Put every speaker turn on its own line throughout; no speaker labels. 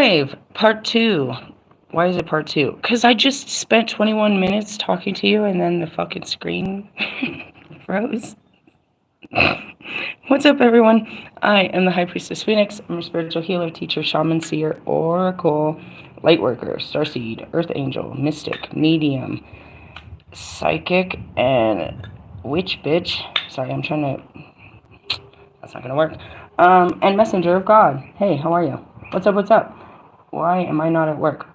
live. Part 2. Why is it part 2? Because I just spent 21 minutes talking to you and then the fucking screen froze. What's up, everyone? I am the High Priestess Phoenix. I'm a spiritual healer, teacher, shaman, seer, oracle, lightworker, starseed, earth angel, mystic, medium, psychic, and witch bitch. Sorry, I'm trying to... That's not going to work. And messenger of God. Hey, how are you? What's up, what's up? Why am I not at work?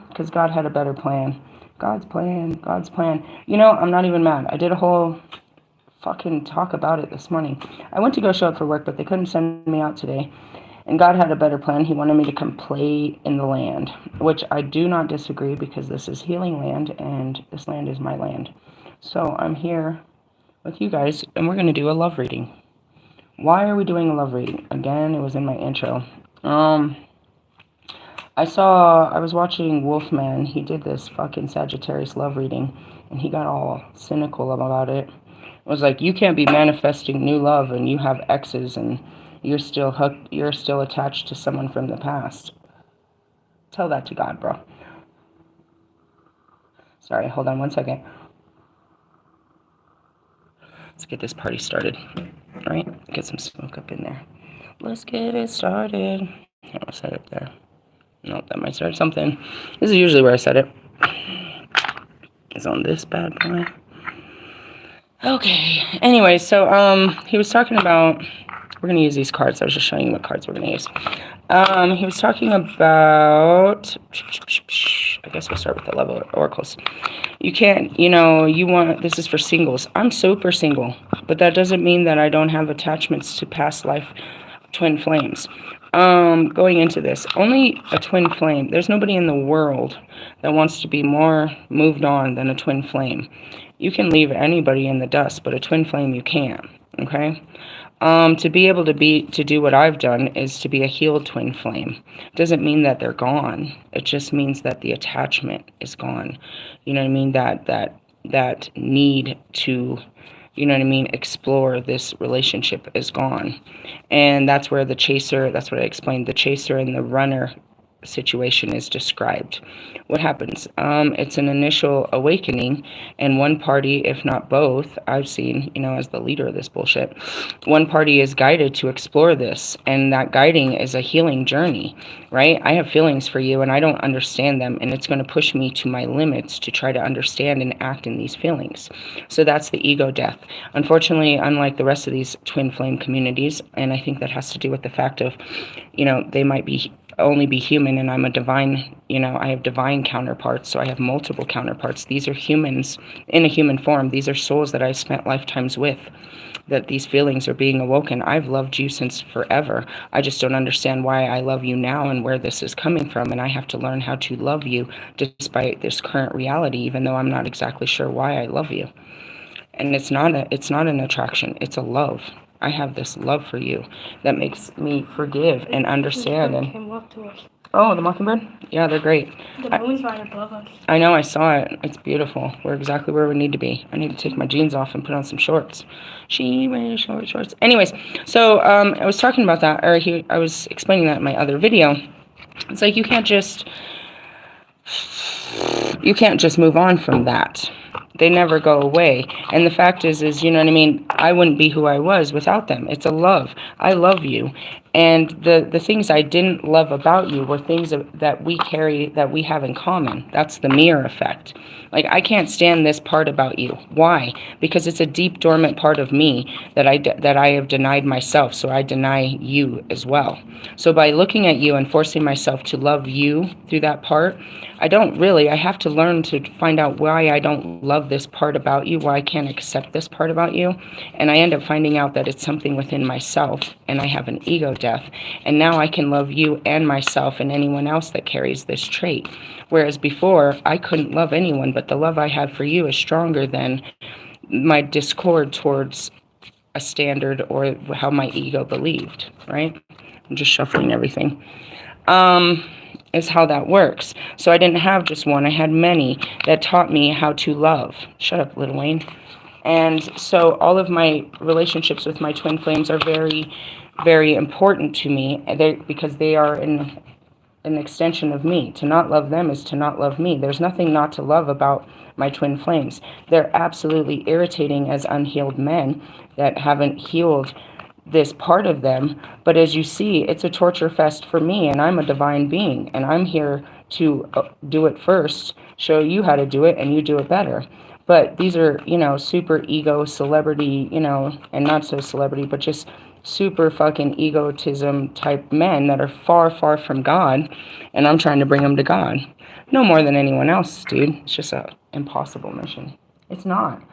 Because God had a better plan. God's plan, God's plan. You know, I'm not even mad. I did a whole fucking talk about it this morning. I went to go show up for work, but they couldn't send me out today. And God had a better plan. He wanted me to come play in the land, which I do not disagree because this is healing land and this land is my land. So I'm here with you guys and we're going to do a love reading. Why are we doing a love reading? Again, it was in my intro. I was watching Wolfman. He did this fucking Sagittarius love reading and he got all cynical about it. It was like, you can't be manifesting new love and you have exes and you're still hooked, you're still attached to someone from the past. Tell that to God, bro. Sorry, hold on one second. Let's get this party started. All right, get some smoke up in there. Let's get it started. I'll set it there. Nope, that might start something. This is usually where I set it. It's on this bad boy. Okay, anyway, so he was talking about, we're going to use these cards. I was just showing you what cards we're going to use. He was talking about, I guess we'll start with the level of oracles. You can't, this is for singles. I'm super single, but that doesn't mean that I don't have attachments to past life twin flames. Going into this, only a twin flame. There's nobody in the world that wants to be more moved on than a twin flame. You can leave anybody in the dust, but a twin flame you can't. Okay. To be able to do what I've done is to be a healed twin flame. Doesn't mean that they're gone. It just means that the attachment is gone. You know what I mean? That need to, explore this relationship is gone. And that's where that's what I explained, the chaser and the runner situation is described. What happens? It's an initial awakening, and one party, if not both, I've seen, as the leader of this bullshit, one party is guided to explore this, and that guiding is a healing journey, right? I have feelings for you, and I don't understand them, and it's going to push me to my limits to try to understand and act in these feelings. So that's the ego death. Unfortunately, unlike the rest of these twin flame communities, and I think that has to do with the fact of, they might only be human, and I'm a divine, I have divine counterparts, so I have multiple counterparts. These are humans in a human form. These are souls that I've spent lifetimes with, that these feelings are being awoken. I've loved you since forever. I just don't understand why I love you now and where this is coming from, and I have to learn how to love you despite this current reality, even though I'm not exactly sure why I love you. And it's not an attraction, it's a love. I have this love for you that makes me forgive and understand. And came up to us. Oh, the mockingbird? Yeah, they're great.
The moon's right above us.
I know, I saw it. It's beautiful. We're exactly where we need to be. I need to take my jeans off and put on some shorts. She wears shorts. Anyways, so I was talking about that, I was explaining that in my other video. It's like you can't just move on from that. They never go away. And the fact is, I wouldn't be who I was without them. It's a love. I love you. And the things I didn't love about you were things that we carry, that we have in common. That's the mirror effect. Like, I can't stand this part about you. Why? Because it's a deep, dormant part of me that I have denied myself, so I deny you as well. So by looking at you and forcing myself to love you through that part, I have to learn to find out why I don't love this part about you, why I can't accept this part about you. And I end up finding out that it's something within myself, and I have an ego death. And now I can love you and myself and anyone else that carries this trait. Whereas before, I couldn't love anyone, but the love I have for you is stronger than my discord towards a standard or how my ego believed, right? I'm just shuffling everything. Is how that works. So I didn't have just one. I had many that taught me how to love. Shut up, Lil Wayne. And so all of my relationships with my twin flames are very, very important to me because they are in an extension of me. To not love them is to not love me. There's nothing not to love about my twin flames. They're absolutely irritating as unhealed men that haven't healed this part of them. But as you see, it's a torture fest for me, and I'm a divine being, and I'm here to do it first, show you how to do it, and you do it better. But these are, super ego, celebrity, and not so celebrity, but just super fucking egotism type men that are far, far from God, and I'm trying to bring them to God. No more than anyone else, dude. It's just an impossible mission. It's not.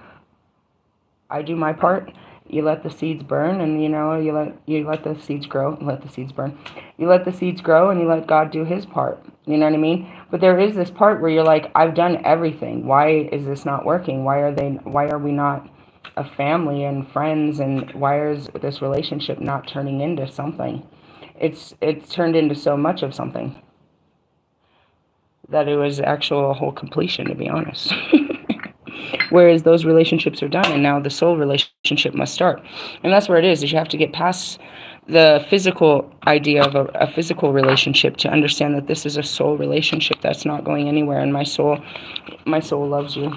I do my part. You let the seeds burn, and you let the seeds grow. Let the seeds burn. You let the seeds grow, and you let God do His part. You know what I mean? But there is this part where you're like, I've done everything. Why is this not working? Why are we not a family and friends? And why is this relationship not turning into something? It's turned into so much of something that it was actual whole completion, to be honest. Whereas those relationships are done, and now the soul relationship must start. And that's where it is you have to get past the physical idea of a physical relationship to understand that this is a soul relationship that's not going anywhere. And my soul loves you.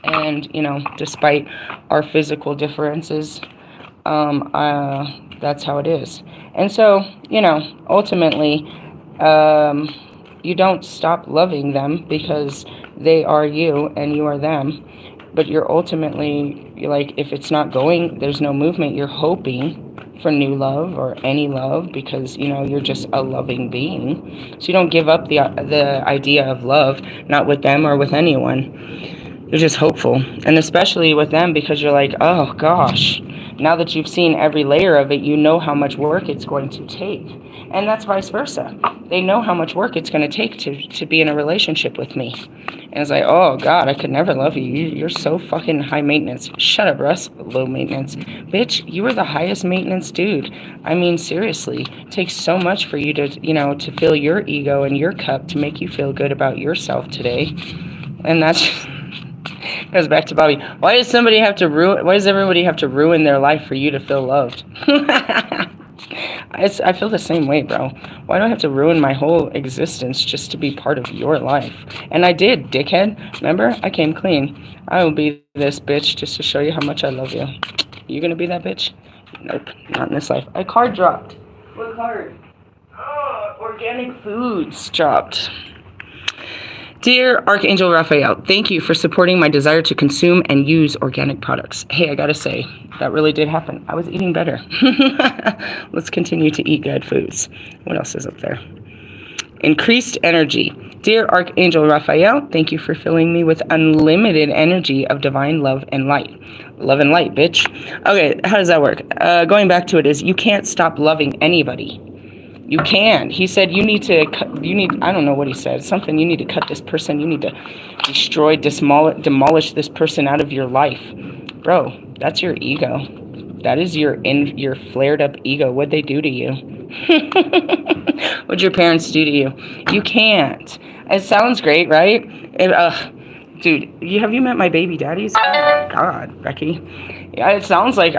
And, despite our physical differences, that's how it is. And so, ultimately, you don't stop loving them because they are you and you are them. But you're like, if it's not going, there's no movement, you're hoping for new love or any love because, you're just a loving being. So you don't give up the idea of love, not with them or with anyone. You're just hopeful. And especially with them because you're like, oh gosh, now that you've seen every layer of it, you know how much work it's going to take. And that's vice versa. They know how much work it's going to take to be in a relationship with me. And it's like, oh, God, I could never love you. You're so fucking high maintenance. Shut up, Russ. Low maintenance. Bitch, you are the highest maintenance dude. I mean, seriously. It takes so much for you to, to fill your ego and your cup to make you feel good about yourself today. And that's... goes back to Bobby. Why does everybody have to ruin their life for you to feel loved? I feel the same way, bro. Why do I have to ruin my whole existence just to be part of your life? And I did, dickhead. Remember? I came clean. I will be this bitch just to show you how much I love you. You gonna be that bitch? Nope, not in this life. A card dropped. What card? Oh, organic foods dropped. Dear Archangel Raphael, thank you for supporting my desire to consume and use organic products. Hey, I gotta say, that really did happen. I was eating better. Let's continue to eat good foods. What else is up there? Increased energy. Dear Archangel Raphael, thank you for filling me with unlimited energy of divine love and light. Love and light, bitch. Okay, how does that work? Going back to it is, you can't stop loving anybody. You can. He said I don't know what he said. Something, you need to cut this person. You need to destroy, demolish this person out of your life. Bro, that's your ego. That is your flared up ego. What'd they do to you? What'd your parents do to you? You can't. It sounds great, right? Dude, have you met my baby daddies? Oh my God, Becky. Yeah, it sounds like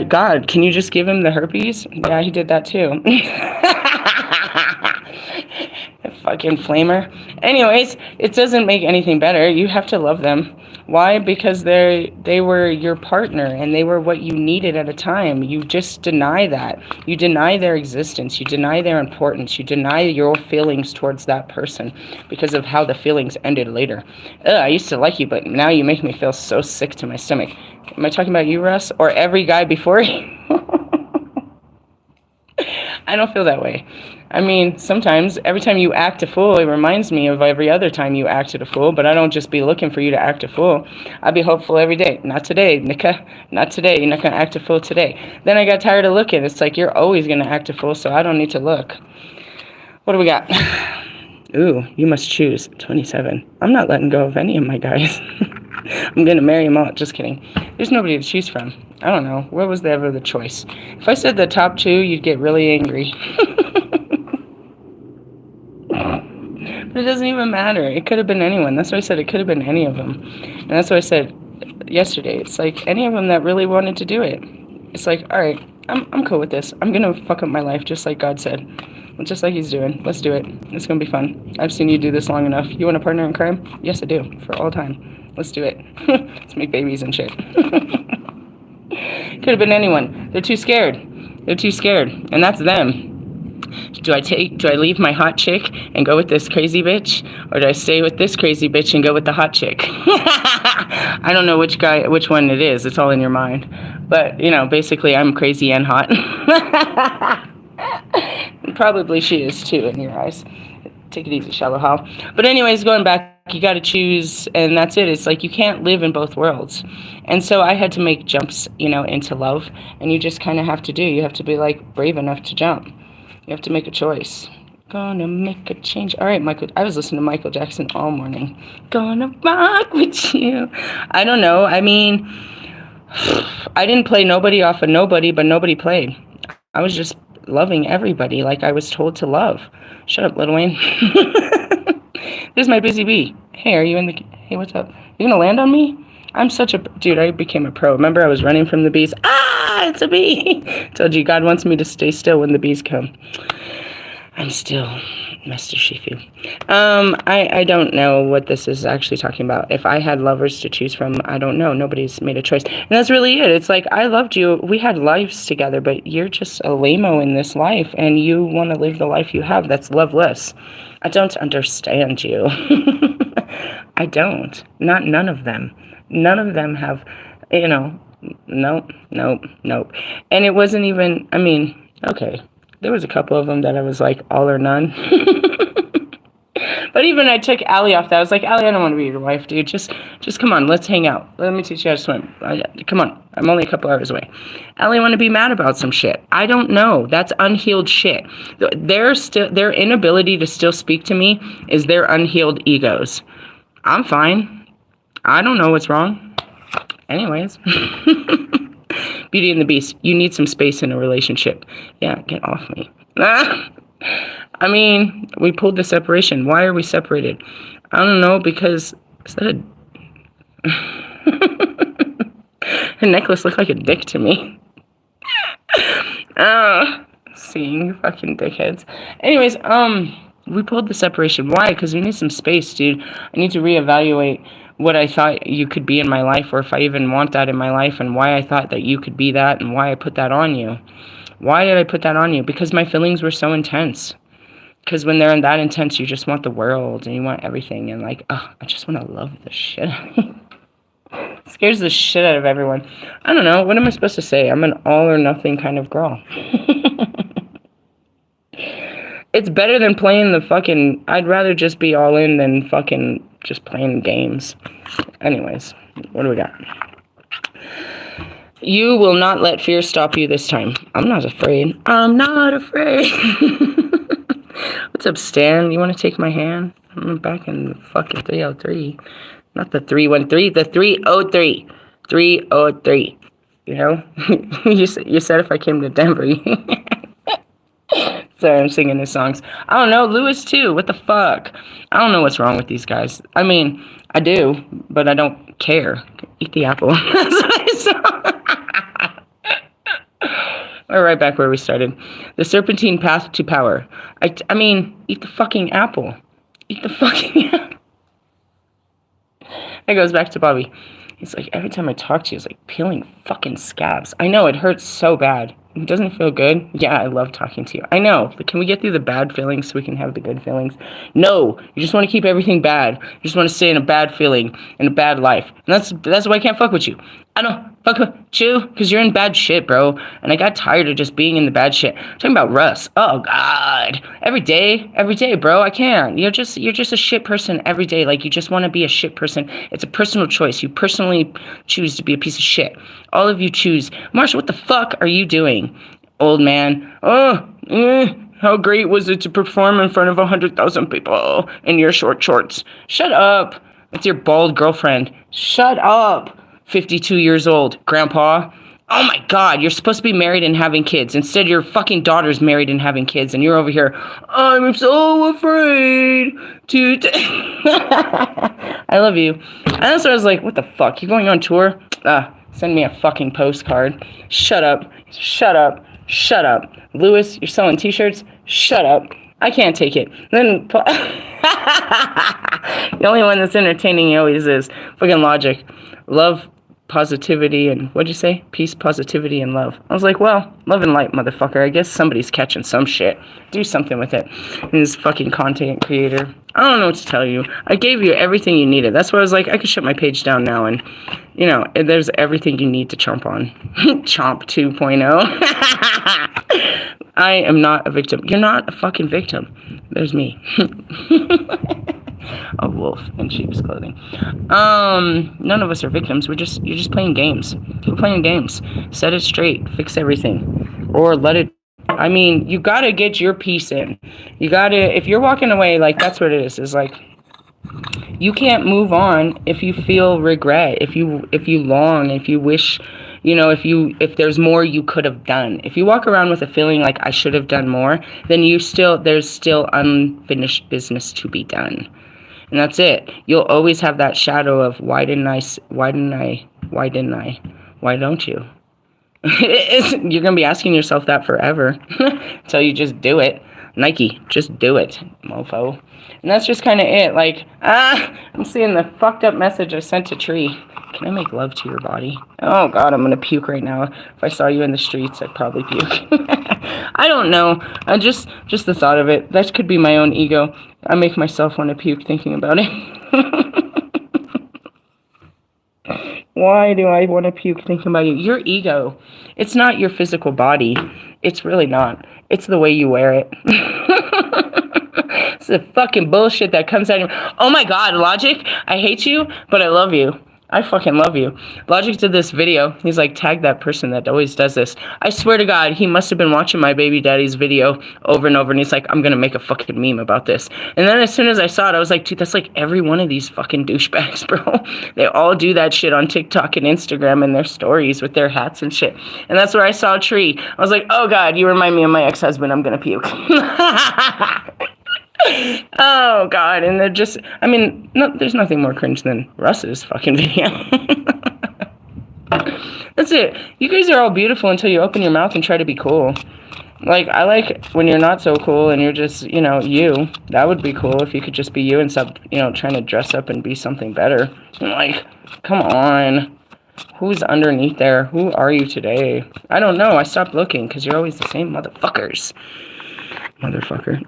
God, can you just give him the herpes? Yeah, he did that too. Fucking flamer. Anyways, it doesn't make anything better. You have to love them. Why? Because they were your partner and they were what you needed at a time. You just deny that. You deny their existence. You deny their importance. You deny your feelings towards that person because of how the feelings ended later. I used to like you, but now you make me feel so sick to my stomach. Am I talking about you, Russ? Or every guy before you? I don't feel that way. I mean, sometimes, every time you act a fool, it reminds me of every other time you acted a fool, but I don't just be looking for you to act a fool. I be hopeful every day. Not today, Nika. Not today. You're not going to act a fool today. Then I got tired of looking. It's like, you're always going to act a fool, so I don't need to look. What do we got? Ooh, you must choose. 27. I'm not letting go of any of my guys. I'm going to marry them all. Just kidding. There's nobody to choose from. I don't know. Where was ever the choice? If I said the top two, you'd get really angry. But it doesn't even matter. It could have been anyone. That's why I said it could have been any of them. And that's why I said yesterday, it's like any of them that really wanted to do it. It's like, all right, I'm cool with this. I'm going to fuck up my life just like God said. just like he's doing. Let's do it. It's gonna be fun. I've seen you do this long enough. You want a partner in crime? Yes, I do. For all time. Let's do it. Let's make babies and shit. Could have been anyone. They're too scared. They're too scared. And that's them. Do I leave my hot chick and go with this crazy bitch? Or do I stay with this crazy bitch and go with the hot chick? I don't know which one it is. It's all in your mind. But, you know, basically I'm crazy and hot. Probably she is too in your eyes. Take it easy, shallow hal. But anyways, going back, you got to choose, and that's it. It's like you can't live in both worlds. And so I had to make jumps, you know, into love. And you just kind of have to do. You have to be, like, brave enough to jump. You have to make a choice. Gonna make a change. All right, Michael. I was listening to Michael Jackson all morning. Gonna rock with you. I don't know. I mean, I didn't play nobody off of nobody, but nobody played. I was just loving everybody like I was told to love. Shut up, Lil Wayne. There's my busy bee. Hey, are you in the... Hey, what's up? You gonna land on me? I'm such a... Dude, I became a pro. Remember I was running from the bees? Ah, it's a bee. Told you God wants me to stay still when the bees come. I'm still Master Shifu. I don't know what this is actually talking about. If I had lovers to choose from, I don't know. Nobody's made a choice. And that's really it. It's like, I loved you. We had lives together, but you're just a lame-o in this life, and you want to live the life you have that's loveless. I don't understand you. I don't. None of them. None of them have, you know, nope. And it wasn't even, I mean, okay. There was a couple of them that I was like, all or none. But even I took Allie off that. I was like, Allie, I don't want to be your wife, dude. Just come on, let's hang out. Let me teach you how to swim. Come on, I'm only a couple hours away. Allie want to be mad about some shit. I don't know. That's unhealed shit. Their inability to still speak to me is their unhealed egos. I'm fine. I don't know what's wrong. Anyways. Beauty and the Beast. You need some space in a relationship. Yeah, get off me. I mean, we pulled the separation. Why are we separated? I don't know, because is that her necklace looked like a dick to me. Seeing fucking dickheads. Anyways, we pulled the separation. Why? Because we need some space, dude. I need to reevaluate what I thought you could be in my life, or if I even want that in my life, and why I thought that you could be that, and why I put that on you. Why did I put that on you? Because my feelings were so intense. Because when they're that intense, you just want the world, and you want everything, and like, I just want to love the shit out of you. It scares the shit out of everyone. I don't know, what am I supposed to say? I'm an all or nothing kind of girl. It's better than playing the fucking... I'd rather just be all in than fucking just playing games. Anyways, what do we got? You will not let fear stop you this time. I'm not afraid. I'm not afraid. What's up, Stan? You want to take my hand? I'm back in the fucking 303. Not the 313, the 303. 303. You know? You said if I came to Denver... Sorry, I'm singing his songs. I don't know, Lewis too. What the fuck? I don't know what's wrong with these guys. I mean, I do, but I don't care. Eat the apple. That's what I saw. We're right back where we started. The serpentine path to power. I mean, eat the fucking apple. Eat the fucking apple. That goes back to Bobby. He's like, every time I talk to you, it's like peeling fucking scabs. I know, it hurts so bad. It doesn't feel good. Yeah, I love talking to you. I know, but can we get through the bad feelings so we can have the good feelings? No, you just want to keep everything bad. You just want to stay in a bad feeling, in a bad life. And that's why I can't fuck with you. I don't fuck with you because you're in bad shit, bro. And I got tired of just being in the bad shit. I'm talking about Russ. Oh, God. Every day, bro. I can't. You're just a shit person every day. Like, you just want to be a shit person. It's a personal choice. You personally choose to be a piece of shit. All of you choose. Marsha, what the fuck are you doing, old man? How great was it to perform in front of 100,000 people in your short shorts? Shut up. It's your bald girlfriend. Shut up. 52 years old, grandpa. Oh my God, you're supposed to be married and having kids. Instead, your fucking daughter's married and having kids, and you're over here, I'm so afraid to... I love you. And that's what I was like, what the fuck? You going on tour? Send me a fucking postcard. Shut up. Shut up. Shut up. Lewis, you're selling t-shirts? Shut up. I can't take it. Then the only one that's entertaining always is fucking Logic. Love, positivity, and what'd you say? Peace, positivity, and love. I was like, well, love and light, motherfucker. I guess somebody's catching some shit. Do something with it. And this fucking content creator. I don't know what to tell you. I gave you everything you needed. That's why I was like, I could shut my page down now, and you know, there's everything you need to chomp on. Chomp 2.0. I am not a victim. You're not a fucking victim. There's me. A wolf in sheep's clothing. None of us are victims. You're just playing games. We're playing games. Set it straight. Fix everything. Or let it. I mean, you gotta get your piece in. You gotta. If you're walking away, like that's what it is. Is like you can't move on if you feel regret. If you long. If you wish. You know, if there's more you could have done. If you walk around with a feeling like I should have done more, then there's still unfinished business to be done. And that's it. You'll always have that shadow of why don't you? You're going to be asking yourself that forever until you just do it. Nike, just do it, mofo. And that's just kind of it. Like, I'm seeing the fucked up message I sent to Tree. Can I make love to your body? Oh, God, I'm going to puke right now. If I saw you in the streets, I'd probably puke. I don't know. Just the thought of it. That could be my own ego. I make myself want to puke thinking about it. Why do I want to puke thinking about you? Your ego. It's not your physical body. It's really not. It's the way you wear it. It's the fucking bullshit that comes out of you. Oh my God, Logic, I hate you, but I love you. I fucking love you. Logic did this video. He's like, tag that person that always does this. I swear to God, he must have been watching my baby daddy's video over and over, and he's like, I'm gonna make a fucking meme about this. And then as soon as I saw it, I was like, dude, that's like every one of these fucking douchebags, bro. They all do that shit on TikTok and Instagram in their stories with their hats and shit. And that's where I saw Tree. I was like, oh God, you remind me of my ex-husband. I'm gonna puke. Oh God, and they're just, I mean, no, there's nothing more cringe than Russ's fucking video. That's it. You guys are all beautiful until you open your mouth and try to be cool. Like, I like when you're not so cool and you're just, you know, you. That would be cool if you could just be you and stop, you know, trying to dress up and be something better. Like, come on. Who's underneath there? Who are you today? I don't know. I stopped looking because you're always the same motherfuckers. Motherfucker.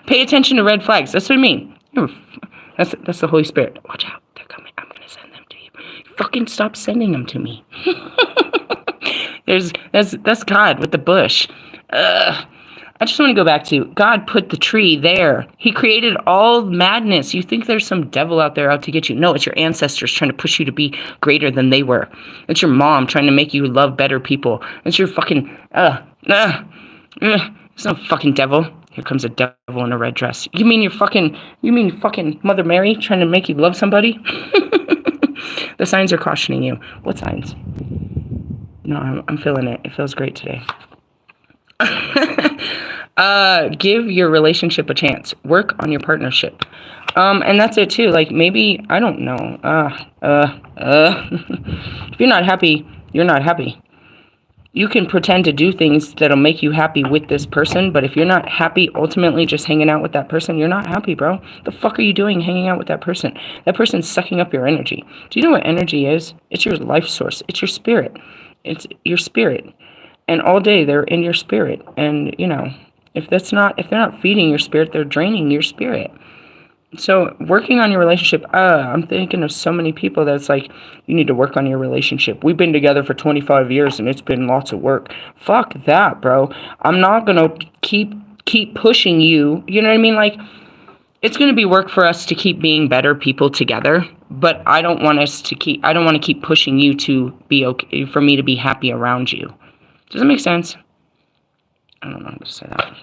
Pay attention to red flags. That's what I mean. That's the Holy Spirit. Watch out. They're coming. I'm going to send them to you. Fucking stop sending them to me. That's God with the bush. I just want to go back to God put the tree there. He created all madness. You think there's some devil out there out to get you. No, it's your ancestors trying to push you to be greater than they were. It's your mom trying to make you love better people. It's your fucking... It's no fucking devil. Here comes a devil in a red dress. You mean fucking Mother Mary trying to make you love somebody? The signs are cautioning you. What signs? No, I'm feeling it. It feels great today. Give your relationship a chance. Work on your partnership. And that's it too. Like maybe, I don't know. If you're not happy, you're not happy. You can pretend to do things that'll make you happy with this person, but if you're not happy ultimately just hanging out with that person, you're not happy, bro. The fuck are you doing hanging out with that person? That person's sucking up your energy. Do you know what energy is? It's your life source. It's your spirit. It's your spirit. And all day they're in your spirit. And, you know, if they're not feeding your spirit, they're draining your spirit. So working on your relationship, I'm thinking of so many people that's like, you need to work on your relationship. We've been together for 25 years and it's been lots of work. Fuck that, bro. I'm not going to keep pushing you. You know what I mean? Like, it's going to be work for us to keep being better people together, but I don't want to keep pushing you to be okay, for me to be happy around you. Does that make sense? I don't know how to say that.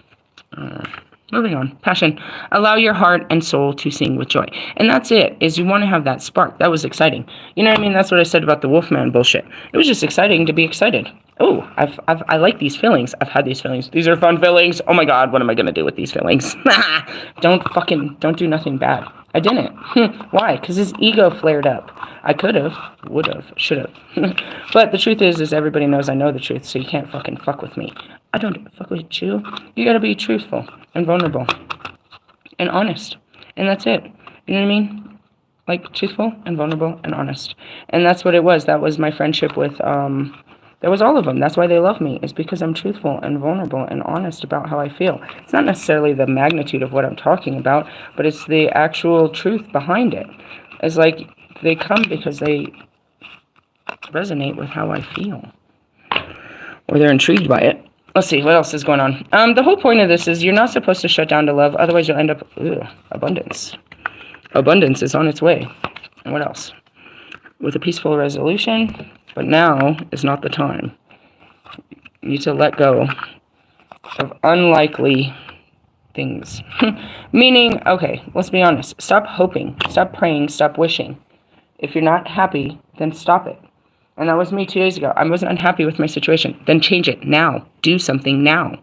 Moving on. Passion. Allow your heart and soul to sing with joy. And that's it, is you want to have that spark. That was exciting. You know what I mean? That's what I said about the Wolfman bullshit. It was just exciting to be excited. Oh, I like these feelings. I've had these feelings. These are fun feelings. Oh my God, what am I going to do with these feelings? Don't do nothing bad. I didn't. Why? Because his ego flared up. I could have, would have, should have. But the truth is everybody knows I know the truth, so you can't fucking fuck with me. I don't give a fuck with you. You gotta be truthful and vulnerable and honest. And that's it. You know what I mean? Like, truthful and vulnerable and honest. And that's what it was. That was my friendship with, that was all of them. That's why they love me, is because I'm truthful and vulnerable and honest about how I feel. It's not necessarily the magnitude of what I'm talking about, but it's the actual truth behind it. It's like, they come because they resonate with how I feel. Or they're intrigued by it. Let's see, what else is going on? The whole point of this is you're not supposed to shut down to love, otherwise you'll end up, abundance. Abundance is on its way. And what else? With a peaceful resolution, but now is not the time. You need to let go of unlikely things. Meaning, okay, let's be honest. Stop hoping, stop praying, stop wishing. If you're not happy, then stop it. And that was me 2 days ago. I wasn't unhappy with my situation. Then change it now. Do something now.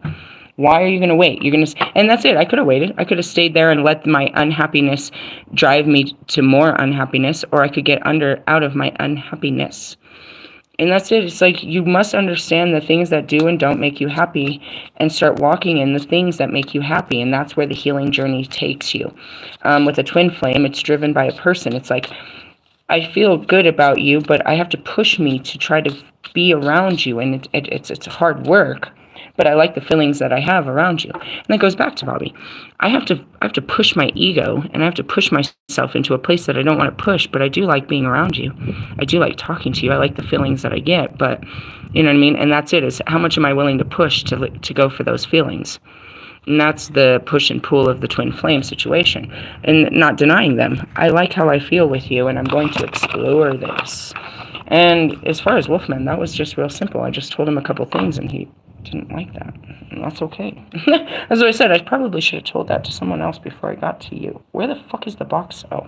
Why are you going to wait? And that's it. I could have waited. I could have stayed there and let my unhappiness drive me to more unhappiness, or I could get out of my unhappiness. And that's it. It's like, you must understand the things that do and don't make you happy and start walking in the things that make you happy. And that's where the healing journey takes you. With a twin flame, it's driven by a person. It's like, I feel good about you, but I have to push me to try to be around you. And it's hard work, but I like the feelings that I have around you. And that goes back to Bobby. I have to push my ego, and I have to push myself into a place that I don't want to push, but I do like being around you. I do like talking to you. I like the feelings that I get, but you know what I mean? And that's it, is how much am I willing to push to go for those feelings? And that's the push and pull of the twin flame situation. And not denying them. I like how I feel with you, and I'm going to explore this. And as far as Wolfman, that was just real simple. I just told him a couple things, and he didn't like that. And that's okay. As I said, I probably should have told that to someone else before I got to you. Where the fuck is the box? Oh.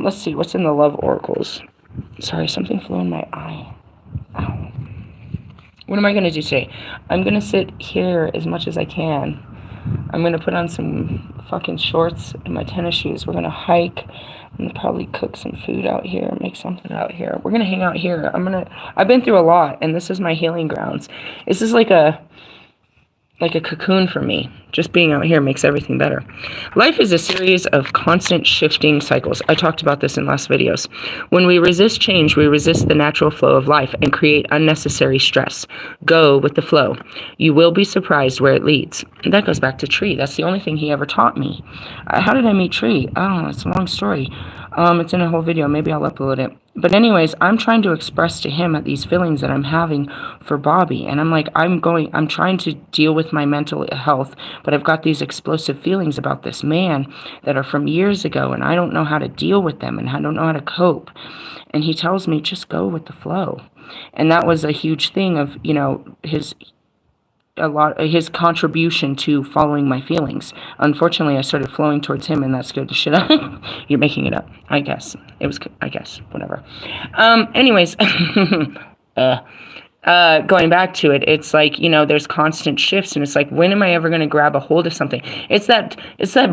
Let's see. What's in the love oracles? Sorry, something flew in my eye. Ow. What am I going to do today? I'm going to sit here as much as I can. I'm going to put on some fucking shorts and my tennis shoes. We're going to hike. I'm going to probably cook some food out here, make something out here. We're going to hang out here. I've been through a lot, and this is my healing grounds. This is like a cocoon for me. Just being out here makes everything better. Life is a series of constant shifting cycles. I talked about this in last videos. When we resist change, we resist the natural flow of life and create unnecessary stress. Go with the flow. You will be surprised where it leads. And that goes back to Tree. That's the only thing he ever taught me. How did I meet Tree? I don't know. It's a long story. It's in a whole video. Maybe I'll upload it. But anyways, I'm trying to express to him at these feelings that I'm having for Bobby. And I'm like, I'm trying to deal with my mental health, but I've got these explosive feelings about this man that are from years ago, and I don't know how to deal with them, and I don't know how to cope. And he tells me, just go with the flow. And that was a huge thing of, you know, his contribution to following my feelings. Unfortunately, I started flowing towards him, and that scared the shit out of me. You're making it up. I guess. Whatever. Anyways, going back to it, it's like, you know, there's constant shifts, and it's like, when am I ever going to grab a hold of something? It's that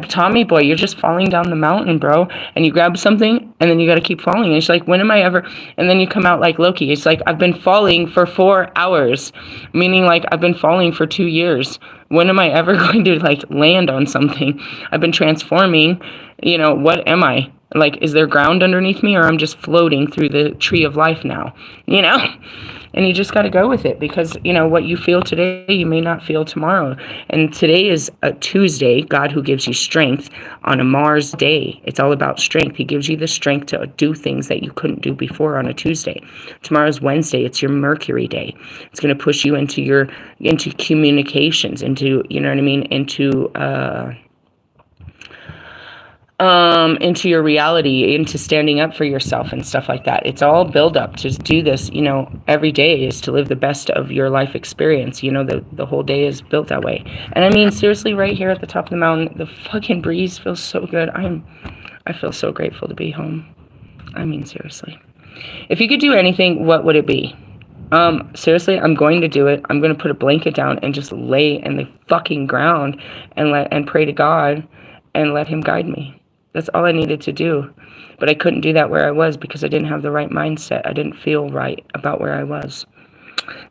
Tommy boy. You're just falling down the mountain, bro, and you grab something, and then you got to keep falling. And it's like, when am I ever? And then you come out like Loki. It's like, I've been falling for 4 hours, meaning like I've been falling for 2 years. When am I ever going to like land on something? I've been transforming. You know, what am I? Like, is there ground underneath me, or I'm just floating through the tree of life now? You know? And you just got to go with it, because, you know, what you feel today, you may not feel tomorrow. And today is a Tuesday, God who gives you strength on a Mars day. It's all about strength. He gives you the strength to do things that you couldn't do before on a Tuesday. Tomorrow's Wednesday. It's your Mercury day. It's going to push you into communications, into, you know what I mean, into your reality, into standing up for yourself and stuff like that. It's all build up to do this, you know, every day is to live the best of your life experience. You know, the whole day is built that way. And I mean, seriously, right here at the top of the mountain, the fucking breeze feels so good. I feel so grateful to be home. I mean, seriously. If you could do anything, what would it be? Seriously, I'm going to do it. I'm going to put a blanket down and just lay in the fucking ground and pray to God and let him guide me. That's all I needed to do. But I couldn't do that where I was because I didn't have the right mindset. I didn't feel right about where I was.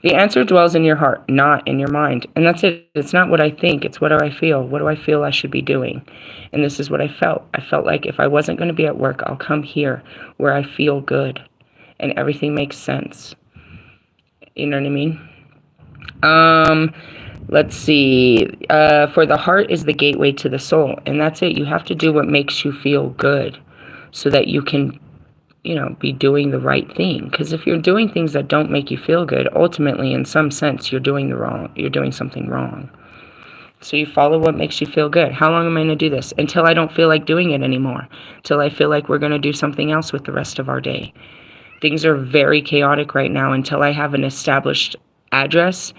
The answer dwells in your heart, not in your mind. And that's it. It's not what I think. It's what do I feel? What do I feel I should be doing? And this is what I felt. I felt like if I wasn't going to be at work, I'll come here where I feel good and everything makes sense. You know what I mean? Let's see. For the heart is the gateway to the soul. And that's it. You have to do what makes you feel good so that you can, you know, be doing the right thing. Because if you're doing things that don't make you feel good, ultimately, in some sense, you're doing something wrong. So you follow what makes you feel good. How long am I going to do this? Until I don't feel like doing it anymore. Until I feel like we're going to do something else with the rest of our day. Things are very chaotic right now until I have an established address,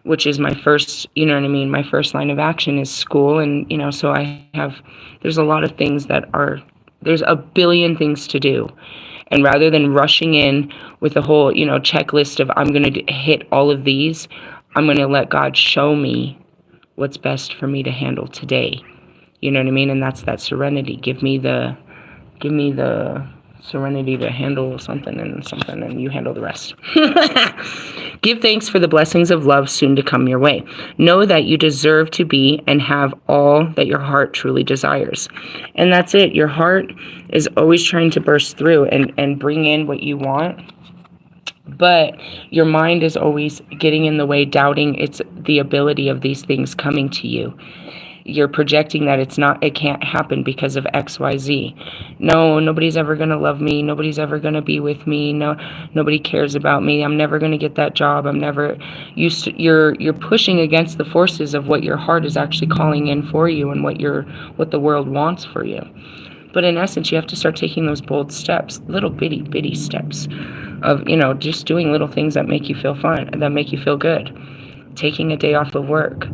which is my first, you know what I mean? My first line of action is school. And, you know, so there's a lot of things there's a billion things to do. And rather than rushing in with a whole, you know, checklist of I'm going to hit all of these, I'm going to let God show me what's best for me to handle today. You know what I mean? And that's that serenity. Give me the serenity to handle something, and you handle the rest. Give thanks for the blessings of love soon to come your way. Know that you deserve to be and have all that your heart truly desires. And that's it. Your heart is always trying to burst through and bring in what you want. But your mind is always getting in the way, doubting it's the ability of these things coming to you. You're projecting that it can't happen because of XYZ. No, nobody's ever going to love me. Nobody's ever going to be with me. No, nobody cares about me. I'm never going to get that job. You're pushing against the forces of what your heart is actually calling in for you and what the world wants for you. But in essence, you have to start taking those bold steps, little bitty steps of, you know, just doing little things that make you feel fun, that make you feel good. Taking a day off of work,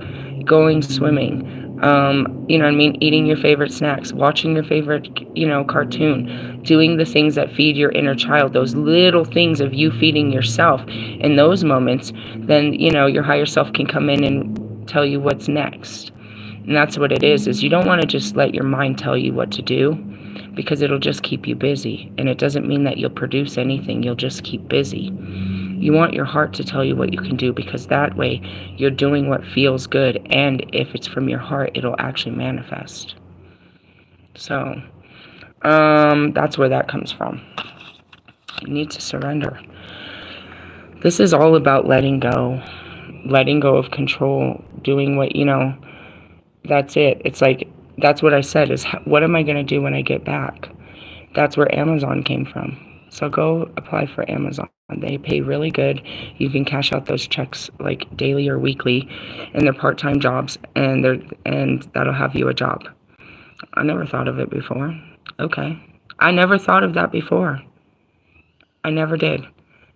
going swimming, you know what I mean, eating your favorite snacks, watching your favorite, you know, cartoon, doing the things that feed your inner child, those little things of you feeding yourself. In those moments, then, you know, your higher self can come in and tell you what's next. And that's what it is you don't want to just let your mind tell you what to do, because it'll just keep you busy. And it doesn't mean that you'll produce anything. You'll just keep busy. You want your heart to tell you what you can do, because that way you're doing what feels good. And if it's from your heart, it'll actually manifest. So, that's where that comes from. You need to surrender. This is all about letting go of control, doing what, you know, that's it. It's like, that's what I said is, what am I going to do when I get back? That's where Amazon came from. So go apply for Amazon. They pay really good. You can cash out those checks like daily or weekly, and they're part-time jobs, and that'll have you a job. I never thought of it before. Okay. I never thought of that before. I never did.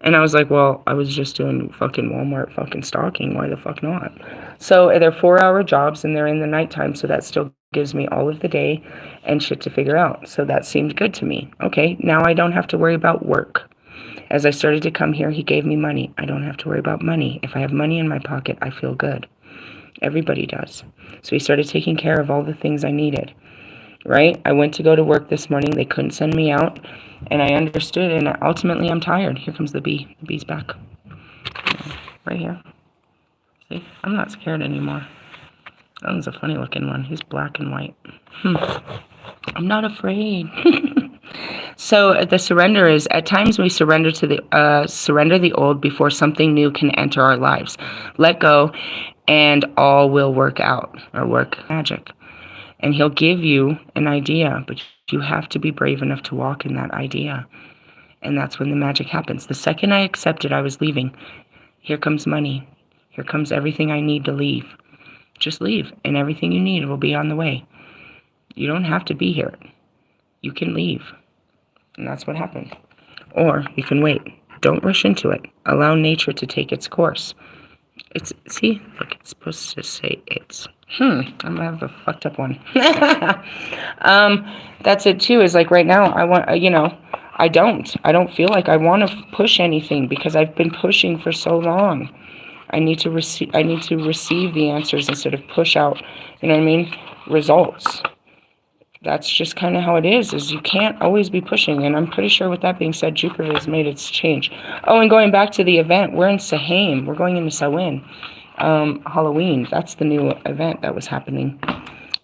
And I was like, well, I was just doing fucking Walmart fucking stocking. Why the fuck not? So they're 4-hour jobs, and they're in the nighttime, so that still gives me all of the day and shit to figure out. So that seemed good to me. Okay, now I don't have to worry about work. As I started to come here, he gave me money. I don't have to worry about money. If I have money in my pocket, I feel good. Everybody does. So he started taking care of all the things I needed. Right? I went to go to work this morning. They couldn't send me out. And I understood. And ultimately, I'm tired. Here comes the bee. The bee's back. Right here. See? I'm not scared anymore. That one's a funny looking one. He's black and white. I'm not afraid. So the surrender is, at times we surrender the old before something new can enter our lives. Let go and all will work out, or work magic. And he'll give you an idea, but you have to be brave enough to walk in that idea. And that's when the magic happens. The second I accepted I was leaving, here comes money. Here comes everything I need to leave. Just leave, and everything you need will be on the way. You don't have to be here. You can leave. And that's what happened. Or you can wait. Don't rush into it. Allow nature to take its course. See, look, it's supposed to say it's. I'm gonna have a fucked up one. That's it too, is like right now, I want, you know, I don't feel like I want to push anything, because I've been pushing for so long. I need to receive the answers instead of push out, you know what I mean, results. that's just kind of how it is you can't always be pushing. And I'm pretty sure with that being said, Jupiter has made its change. Oh, and going back to the event, we're in Sahain. We're going into Samhain. Halloween. That's the new event that was happening.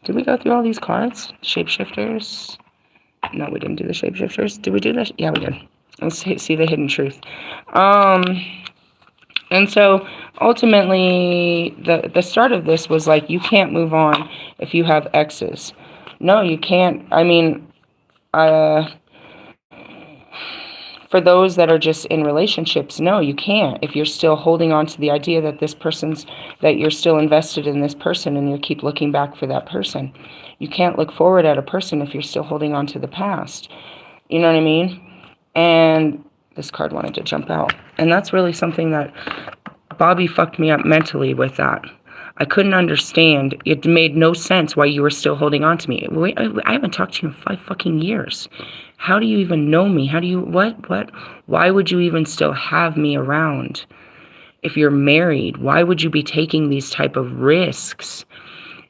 Did we go through all these cards? Shapeshifters? No, we didn't do the shapeshifters. Did we do that? Yeah, we did. Let's see the hidden truth. And so ultimately, the start of this was like, you can't move on if you have exes. No, you can't. I mean, for those that are just in relationships, no, you can't. If you're still holding on to the idea that that you're still invested in this person and you keep looking back for that person. You can't look forward at a person if you're still holding on to the past. You know what I mean? And this card wanted to jump out. And that's really something that Bobby fucked me up mentally with that. I couldn't understand. It made no sense why you were still holding on to me. Wait, I haven't talked to you in 5 fucking years. How do you even know me? How do you, what? Why would you even still have me around? If you're married, why would you be taking these type of risks?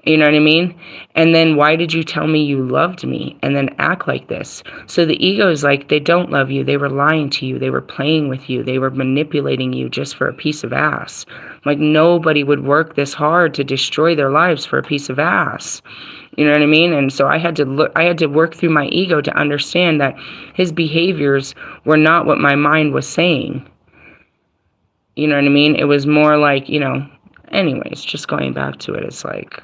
You know what I mean? And then why did you tell me you loved me and then act like this? So the ego is like, they don't love you. They were lying to you. They were playing with you. They were manipulating you just for a piece of ass. Like, nobody would work this hard to destroy their lives for a piece of ass. You know what I mean? And so I had to work through my ego to understand that his behaviors were not what my mind was saying. You know what I mean? It was more like, anyways, just going back to it, it's like,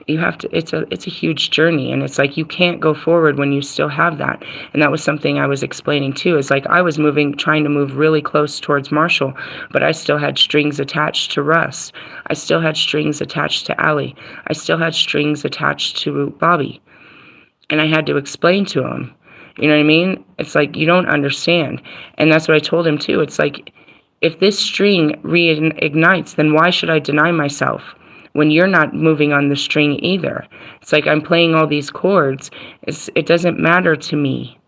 you have to, it's a huge journey, and it's like, you can't go forward when you still have that. And that was something I was explaining too. It's like, I was trying to move really close towards Marshall, but I still had strings attached to Russ. I still had strings attached to Allie. I still had strings attached to Bobby. And I had to explain to him, you know what I mean? It's like, you don't understand. And that's what I told him too. It's like, if this string reignites, then why should I deny myself when you're not moving on the string either? It's like, I'm playing all these chords. It doesn't matter to me.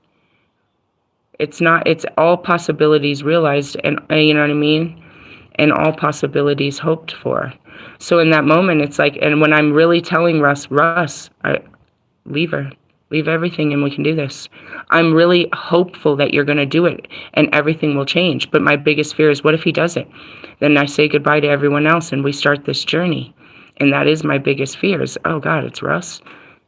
It's all possibilities realized, and you know what I mean? And all possibilities hoped for. So in that moment, it's like, and when I'm really telling Russ, leave her. Leave everything and we can do this. I'm really hopeful that you're going to do it and everything will change. But my biggest fear is, what if he doesn't? Then I say goodbye to everyone else and we start this journey. And that is my biggest fear is, oh God, it's Russ.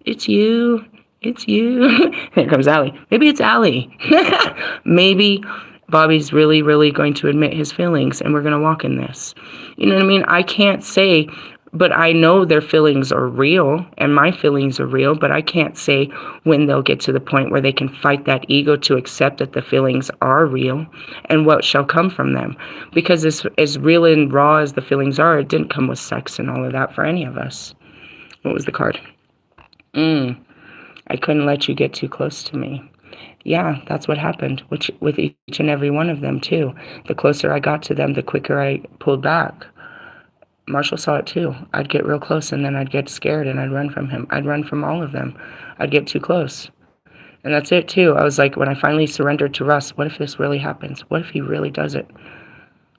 It's you. It's you. Here comes Allie. Maybe it's Allie. Maybe Bobby's really, really going to admit his feelings and we're going to walk in this. You know what I mean? I can't say, but I know their feelings are real and my feelings are real, but I can't say when they'll get to the point where they can fight that ego to accept that the feelings are real and what shall come from them. Because as real and raw as the feelings are, it didn't come with sex and all of that for any of us. What was the card? I couldn't let you get too close to me. Yeah, that's what happened with each and every one of them too. The closer I got to them, the quicker I pulled back. Marshall saw it too. I'd get real close and then I'd get scared and I'd run from him. I'd run from all of them. I'd get too close. And that's it too. I was like, when I finally surrendered to Russ, what if this really happens? What if he really does it?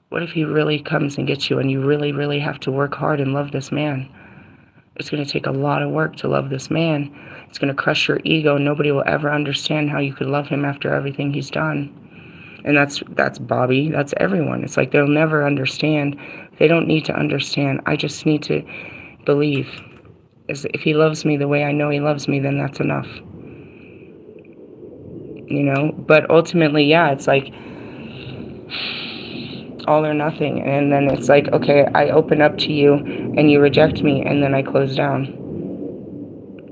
What if he really comes and gets you and you really, really have to work hard and love this man? It's going to take a lot of work to love this man. It's going to crush your ego. Nobody will ever understand how you could love him after everything he's done. And that's Bobby. That's everyone. It's like, they'll never understand. They don't need to understand. I just need to believe. If he loves me the way I know he loves me, then that's enough. But ultimately, yeah, it's like all or nothing. And then it's like, okay, I open up to you and you reject me, and then I close down.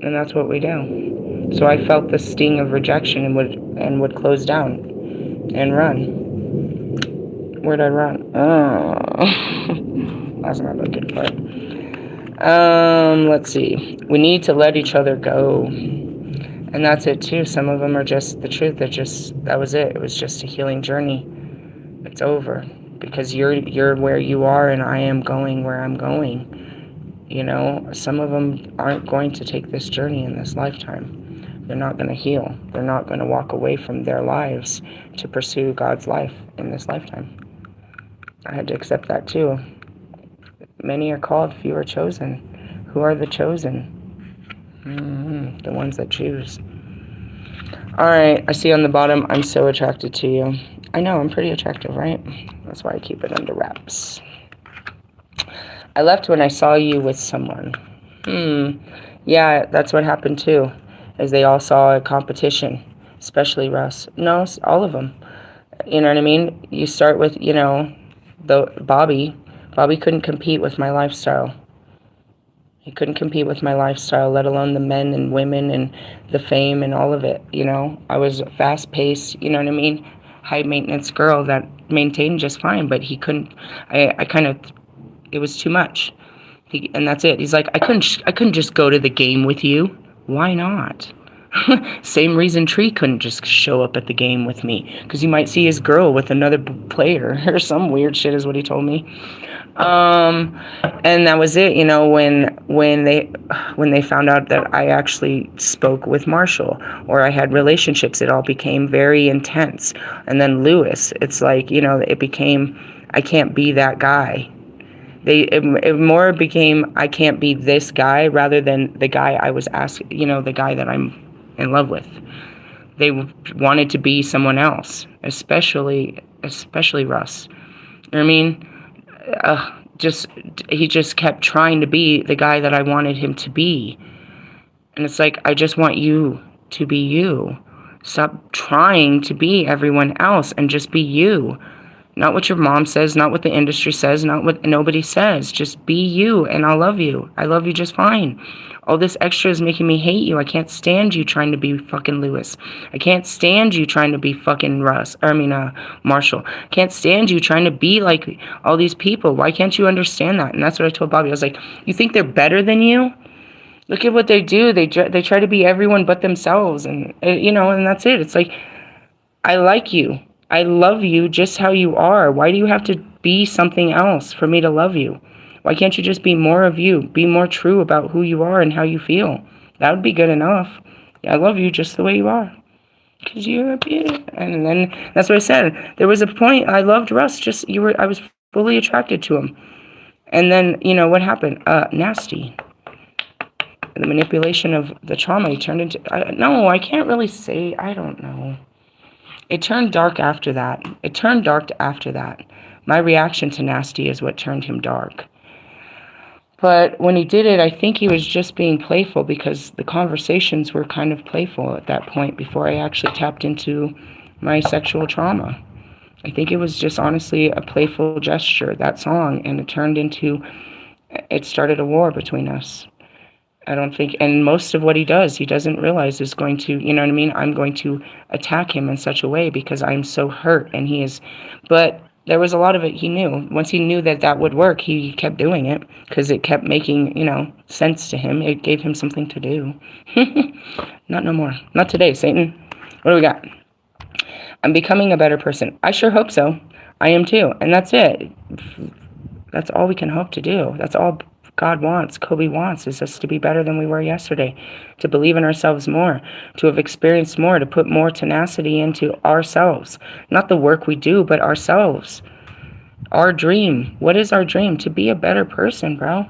And that's what we do. So I felt the sting of rejection and would close down and run. Where'd I run? Oh, that's not a good part. Let's see. We need to let each other go. And that's it too. Some of them are just the truth. That was it. It was just a healing journey. It's over. Because you're where you are and I am going where I'm going. Some of them aren't going to take this journey in this lifetime. They're not going to heal. They're not going to walk away from their lives to pursue God's life in this lifetime. I had to accept that too. Many are called, few are chosen. Who are the chosen? The ones that choose. Alright, I see on the bottom, I'm so attracted to you. I know, I'm pretty attractive, right? That's why I keep it under wraps. I left when I saw you with someone. Yeah, that's what happened too. As they all saw a competition. Especially Russ. No, all of them. You know what I mean? You start with, the Bobby. Bobby couldn't compete with my lifestyle. He couldn't compete with my lifestyle, let alone the men and women and the fame and all of it, I was a fast-paced, you know what I mean? High-maintenance girl that maintained just fine, but he couldn't, it was too much. And that's it. He's like, I couldn't just go to the game with you. Why not? Same reason Tree couldn't just show up at the game with me, because you might see his girl with another player or some weird shit is what he told me. And that was it, when they found out that I actually spoke with Marshall or I had relationships, it all became very intense. And then Lewis, it's like, it became, I can't be that guy. It more became, I can't be this guy rather than the guy I was asking, the guy that I'm in love with. They wanted to be someone else, especially Russ. You know what I mean? He just kept trying to be the guy that I wanted him to be. And it's like, I just want you to be you. Stop trying to be everyone else and just be you. Not what your mom says, not what the industry says, not what nobody says. Just be you, and I'll love you. I love you just fine. All this extra is making me hate you. I can't stand you trying to be fucking Lewis. I can't stand you trying to be fucking Marshall. I can't stand you trying to be like all these people. Why can't you understand that? And that's what I told Bobby. I was like, you think they're better than you? Look at what they do. They try to be everyone but themselves. And, and that's it. It's like, I like you. I love you just how you are. Why do you have to be something else for me to love you? Why can't you just be more of you? Be more true about who you are and how you feel. That would be good enough. I love you just the way you are. Because you're a beauty. And then that's what I said. There was a point I loved Russ. I was fully attracted to him. And then, what happened? Nasty. The manipulation of the trauma he turned into. I can't really say. I don't know. It turned dark after that. My reaction to Nasty is what turned him dark. But when he did it, I think he was just being playful because the conversations were kind of playful at that point before I actually tapped into my sexual trauma. I think it was just honestly a playful gesture, that song, and it started a war between us. I don't think, and most of what he does, he doesn't realize is going to, you know what I mean? I'm going to attack him in such a way because I'm so hurt, and but there was a lot of it he knew. Once he knew that would work, he kept doing it because it kept making, sense to him. It gave him something to do. Not no more. Not today, Satan. What do we got? I'm becoming a better person. I sure hope so. I am too, and that's it. That's all we can hope to do. That's all God wants, Kobe wants, is us to be better than we were yesterday, to believe in ourselves more, to have experienced more, to put more tenacity into ourselves. Not the work we do, but ourselves. Our dream. What is our dream? To be a better person, bro.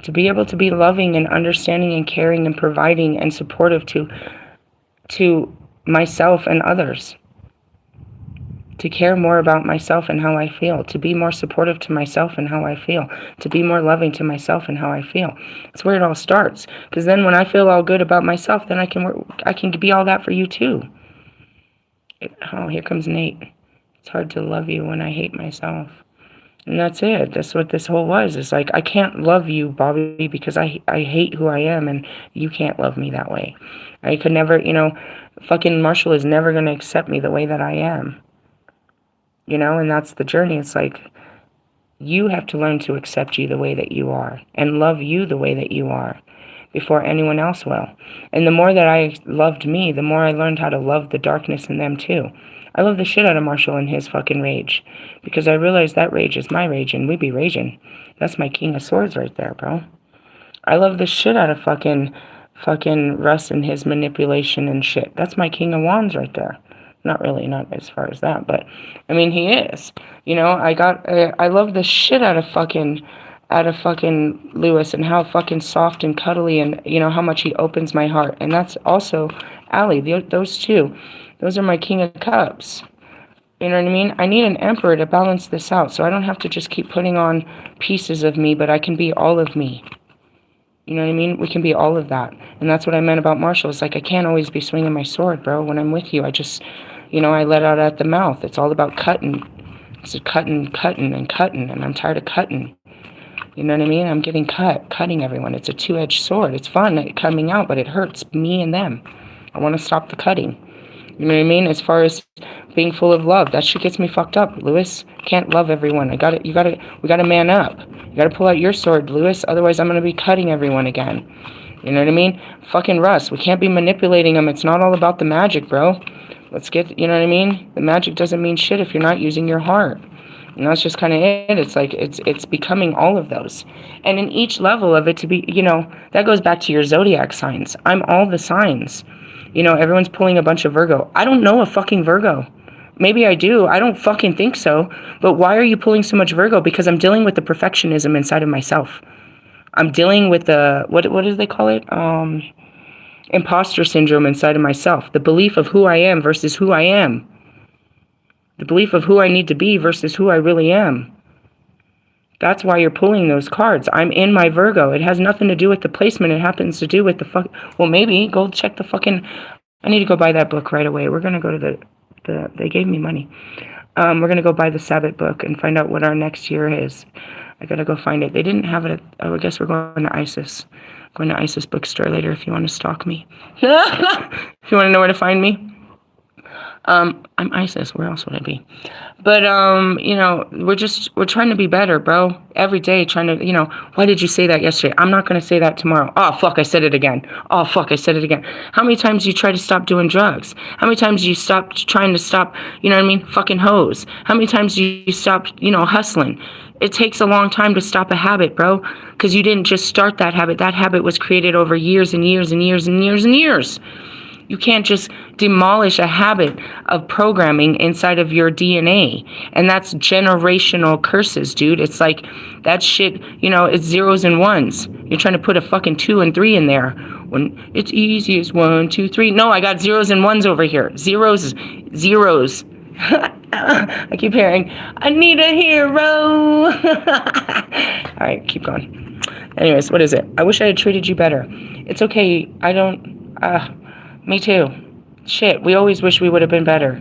To be able to be loving and understanding and caring and providing and supportive to myself and others. To care more about myself and how I feel, to be more supportive to myself and how I feel, to be more loving to myself and how I feel. That's where it all starts. Because then when I feel all good about myself, then I can be all that for you too. Here comes Nate. It's hard to love you when I hate myself. And that's it. That's what this whole was. It's like, I can't love you, Bobby, because I hate who I am, and you can't love me that way. I could never, fucking Marshall is never going to accept me the way that I am. And that's the journey. It's like, you have to learn to accept you the way that you are and love you the way that you are before anyone else will. And the more that I loved me, the more I learned how to love the darkness in them too. I love the shit out of Marshall and his fucking rage because I realized that rage is my rage and we be raging. That's my King of Swords right there, bro. I love the shit out of fucking Russ and his manipulation and shit. That's my King of Wands right there. Not really, not as far as that, but, he is. I love the shit out of fucking out of fucking Lewis and how fucking soft and cuddly and, you know, how much he opens my heart. And that's also Allie. Those two. Those are my King of Cups. You know what I mean? I need an Emperor to balance this out so I don't have to just keep putting on pieces of me, but I can be all of me. You know what I mean? We can be all of that. And that's what I meant about Marshall. It's like I can't always be swinging my sword, bro. When I'm with you, I just, you know, I let out at the mouth. It's all about cutting. It's cutting, and I'm tired of cutting. You know what I mean? I'm getting cutting everyone. It's a two-edged sword. It's fun coming out, but it hurts me and them. I want to stop the cutting. You know what I mean? As far as being full of love, that shit gets me fucked up, Lewis. Can't love everyone. We gotta man up. You gotta pull out your sword, Lewis. Otherwise, I'm gonna be cutting everyone again. You know what I mean? Fucking Russ. We can't be manipulating them. It's not all about the magic, bro. Let's get, you know what I mean? The magic doesn't mean shit if you're not using your heart. And that's just kind of it. It's like, it's becoming all of those. And in each level of it to be, you know, that goes back to your zodiac signs. I'm all the signs. You know, everyone's pulling a bunch of Virgo. I don't know a fucking Virgo. Maybe I do. I don't fucking think so. But why are you pulling so much Virgo? Because I'm dealing with the perfectionism inside of myself. I'm dealing with the, what do they call it? Imposter syndrome inside of myself. The belief of who I am versus who I am. The belief of who I need to be versus who I really am. That's why you're pulling those cards. I'm in my Virgo. It has nothing to do with the placement. It happens to do with the well, maybe go check the fucking, I need to go buy that book right away. We're going to go to they gave me money. We're going to go buy the Sabbath book and find out what our next year is. I got to go find it. They didn't have it I guess we're going to ISIS. Going to ISIS bookstore later if you want to stalk me. If you want to know where to find me. I'm ISIS. Where else would I be? But, you know, we're trying to be better, bro. Every day trying to, you know, why did you say that yesterday? I'm not going to say that tomorrow. Oh, fuck, I said it again. Oh, fuck, I said it again. How many times you try to stop doing drugs? How many times you stopped trying to stop, you know what I mean, fucking hoes? How many times you stopped, you know, hustling? It takes a long time to stop a habit, bro, because you didn't just start that habit. That habit was created over years and years and years and years and years. You can't just demolish a habit of programming inside of your DNA. And that's generational curses, dude. It's like that shit, you know, it's zeros and ones. You're trying to put a fucking 2 and 3 in there when it's easy as 1, 2, 3. No, I got zeros and ones over here. Zeros. I keep hearing, I need a hero. All right, keep going. Anyways, what is it? I wish I had treated you better. It's okay. Me too. Shit, we always wish we would have been better.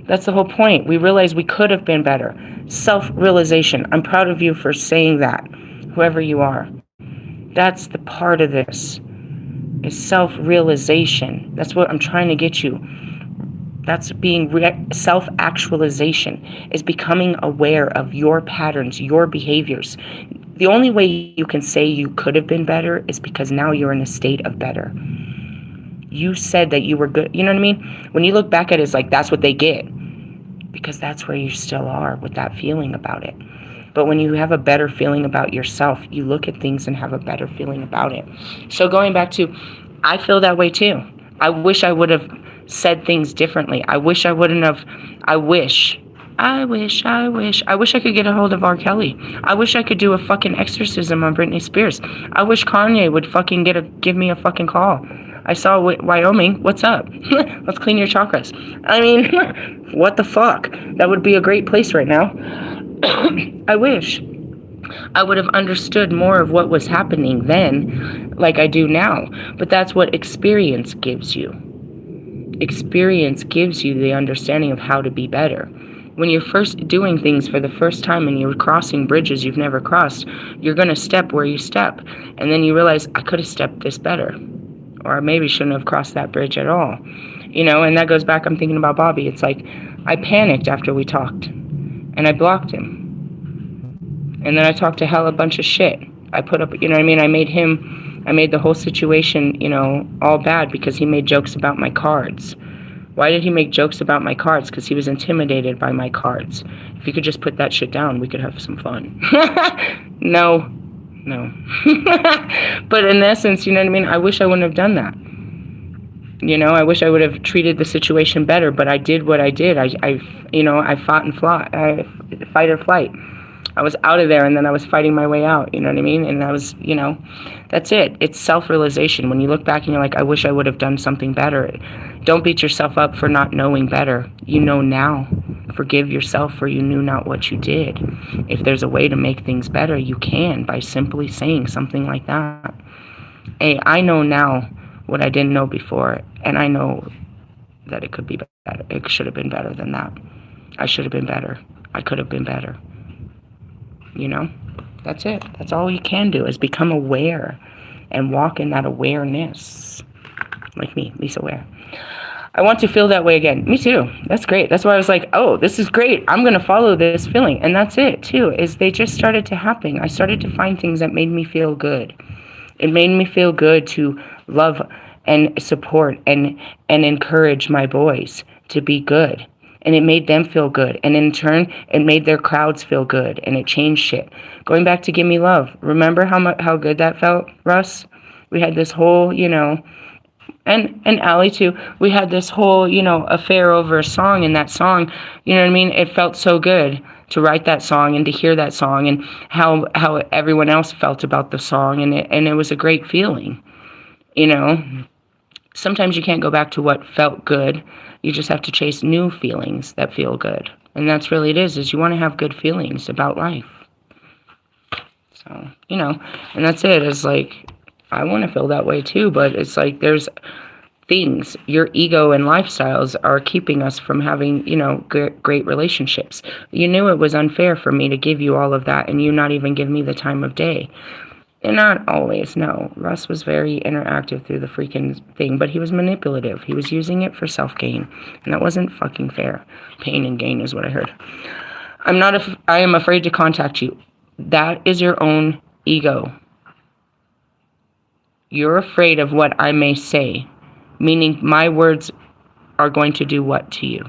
That's the whole point. We realize we could have been better. Self-realization. I'm proud of you for saying that, whoever you are. That's the part of this, is self-realization. That's what I'm trying to get you. That's being self-actualization, is becoming aware of your patterns, your behaviors. The only way you can say you could have been better is because now you're in a state of better. You said that you were good. You know what I mean? When you look back at it, it's like, that's what they get. Because that's where you still are with that feeling about it. But when you have a better feeling about yourself, you look at things and have a better feeling about it. So going back to, I feel that way too. I wish I would have said things differently. I wish I wouldn't have. I wish I could get a hold of R. Kelly. I wish I could do a fucking exorcism on Britney Spears. I wish Kanye would fucking give me a fucking call. I saw Wyoming. What's up? Let's clean your chakras. I mean, what the fuck? That would be a great place right now. I wish I would have understood more of what was happening then, like I do now. But that's what experience gives you. Experience gives you the understanding of how to be better. When you're first doing things for the first time and you're crossing bridges you've never crossed, you're going to step where you step. And then you realize, I could have stepped this better. Or I maybe shouldn't have crossed that bridge at all. You know, and that goes back, I'm thinking about Bobby. It's like, I panicked after we talked. And I blocked him. And then I talked to hell a bunch of shit. I put up, you know what I mean? I made the whole situation, you know, all bad because he made jokes about my cards. Why did he make jokes about my cards? Because he was intimidated by my cards. If you could just put that shit down, we could have some fun. No. But in essence, you know what I mean? I wish I wouldn't have done that. You know, I wish I would have treated the situation better, but I did what I did. I fought and fought, fight or flight. I was out of there, and then I was fighting my way out, you know what I mean? And I was, that's it. It's self-realization. When you look back and you're like, I wish I would have done something better. Don't beat yourself up for not knowing better. You know now. Forgive yourself for you knew not what you did. If there's a way to make things better, you can by simply saying something like that. Hey, I know now what I didn't know before, and I know that it could be better. It should have been better than that. I should have been better. I could have been better. That's it. That's all you can do is become aware and walk in that awareness. Like me, Lisa Ware. I want to feel that way again. Me too. That's great. That's why I was like, oh, this is great. I'm going to follow this feeling. And that's it too, is they just started to happen. I started to find things that made me feel good. It made me feel good to love and support and encourage my boys to be good. And it made them feel good. And in turn, it made their crowds feel good. And it changed shit. Going back to Give Me Love. Remember how good that felt, Russ? We had this whole, and Allie too, we had this whole, affair over a song. And that song, you know what I mean? It felt so good to write that song and to hear that song and how everyone else felt about the song. And it was a great feeling, Sometimes you can't go back to what felt good. You just have to chase new feelings that feel good. And that's really it is you want to have good feelings about life. So, and that's it. It's like, I want to feel that way too, but it's like there's things, your ego and lifestyles are keeping us from having, great relationships. You knew it was unfair for me to give you all of that and you not even give me the time of day. And not always, no. Russ was very interactive through the freaking thing, but he was manipulative. He was using it for self-gain, and that wasn't fucking fair. Pain and gain is what I heard. I am afraid to contact you. That is your own ego. You're afraid of what I may say, meaning my words are going to do what to you?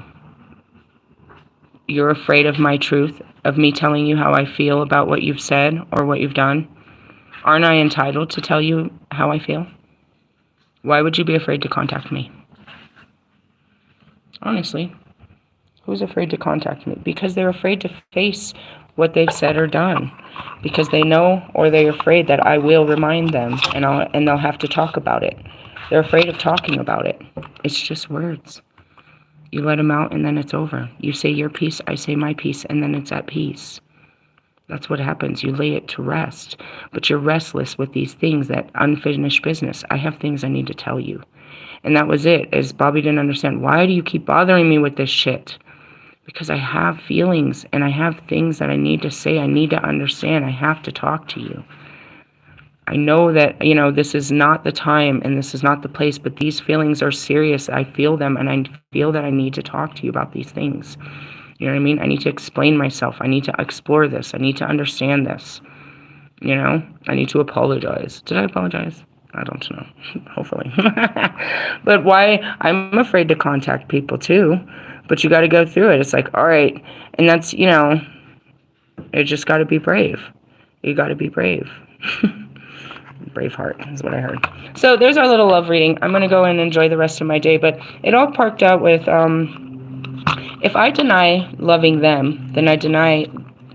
You're afraid of my truth, of me telling you how I feel about what you've said or what you've done? Aren't I entitled to tell you how I feel? Why would you be afraid to contact me? Honestly, who's afraid to contact me? Because they're afraid to face what they've said or done. Because they know or they're afraid that I will remind them and they'll have to talk about it. They're afraid of talking about it. It's just words. You let them out and then it's over. You say your piece, I say my piece, and then it's at peace. That's what happens. You lay it to rest. But you're restless with these things, that unfinished business. I have things I need to tell you. And that was it, as Bobby didn't understand. Why do you keep bothering me with this shit? Because I have feelings and I have things that I need to say. I need to understand. I have to talk to you. I know that, this is not the time and this is not the place, but these feelings are serious. I feel them and I feel that I need to talk to you about these things. You know what I mean? I need to explain myself. I need to explore this. I need to understand this. I need to apologize. Did I apologize? I don't know. Hopefully. But why? I'm afraid to contact people too. But you got to go through it. It's like, all right. And that's, you just got to be brave. You got to be brave. Braveheart is what I heard. So there's our little love reading. I'm going to go and enjoy the rest of my day. But it all parked out with, if I deny loving them, then I deny,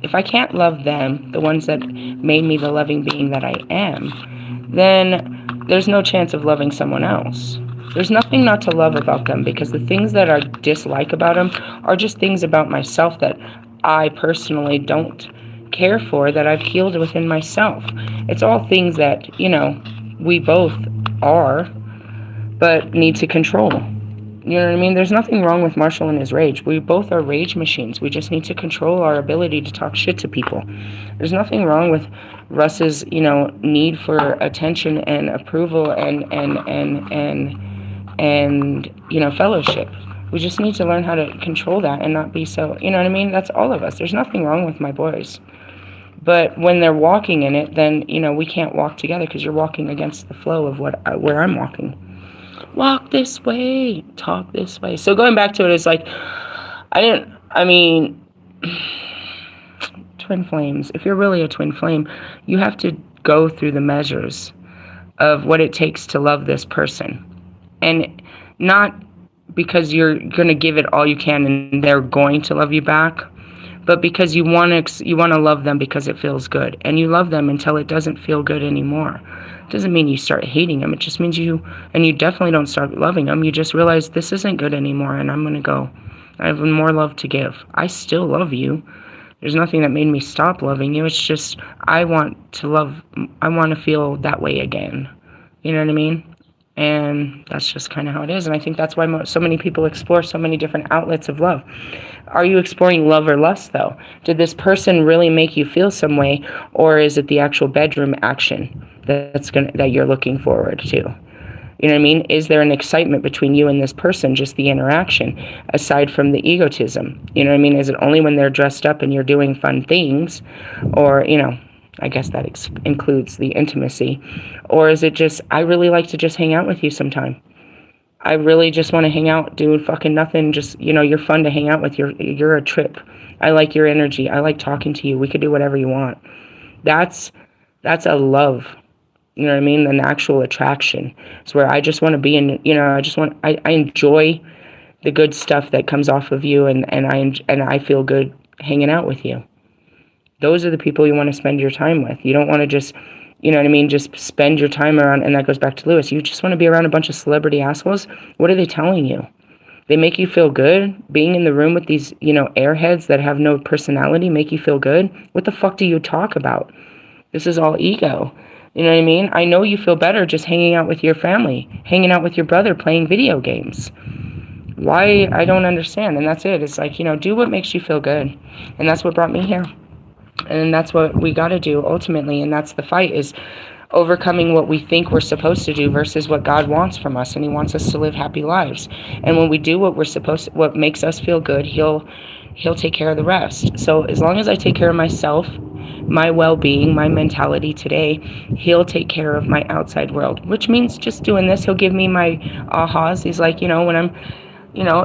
if I can't love them, the ones that made me the loving being that I am, then there's no chance of loving someone else. There's nothing not to love about them, because the things that I dislike about them are just things about myself that I personally don't care for, that I've healed within myself. It's all things that, we both are, but need to control. You know what I mean? There's nothing wrong with Marshall and his rage. We both are rage machines. We just need to control our ability to talk shit to people. There's nothing wrong with Russ's, need for attention and approval and fellowship. We just need to learn how to control that and not be so, you know what I mean? That's all of us. There's nothing wrong with my boys. But when they're walking in it, then, we can't walk together because you're walking against the flow of where I'm walking. Walk this way, talk this way. So going back to it, it's like, twin flames. If you're really a twin flame, you have to go through the measures of what it takes to love this person. And not because you're going to give it all you can and they're going to love you back, but because you want to love them because it feels good, and you love them until it doesn't feel good anymore. It doesn't mean you start hating them. It just means you definitely don't start loving them. You just realize this isn't good anymore, and I'm going to go. I have more love to give. I still love you. There's nothing that made me stop loving you. It's just I want to feel that way again. You know what I mean? And that's just kind of how it is. And I think that's why so many people explore so many different outlets of love. Are you exploring love or lust, though? Did this person really make you feel some way, or is it the actual bedroom action that you're looking forward to? You know what I mean? Is there an excitement between you and this person, just the interaction, aside from the egotism? You know what I mean? Is it only when they're dressed up and you're doing fun things? Or, I guess that includes the intimacy. Or is it just, I really like to just hang out with you sometime. I really just want to hang out, doing fucking nothing. Just, you're fun to hang out with. You're a trip. I like your energy. I like talking to you. We could do whatever you want. That's a love. You know what I mean? An actual attraction. It's where I just want to be in, I enjoy the good stuff that comes off of you, and I feel good hanging out with you. Those are the people you want to spend your time with. You don't want to just, just spend your time around, and that goes back to Lewis. You just want to be around a bunch of celebrity assholes. What are they telling you? They make you feel good? Being in the room with these, airheads that have no personality make you feel good? What the fuck do you talk about? This is all ego. You know what I mean? I know you feel better just hanging out with your family, hanging out with your brother, playing video games. Why? I don't understand. And that's it. It's like, do what makes you feel good. And that's what brought me here. And that's what we got to do ultimately. And that's the fight, is overcoming what we think we're supposed to do versus what God wants from us. And he wants us to live happy lives. And when we do what what makes us feel good, he'll take care of the rest. So as long as I take care of myself, my well-being, my mentality today, he'll take care of my outside world, which means just doing this. He'll give me my ahas. He's like, when I'm,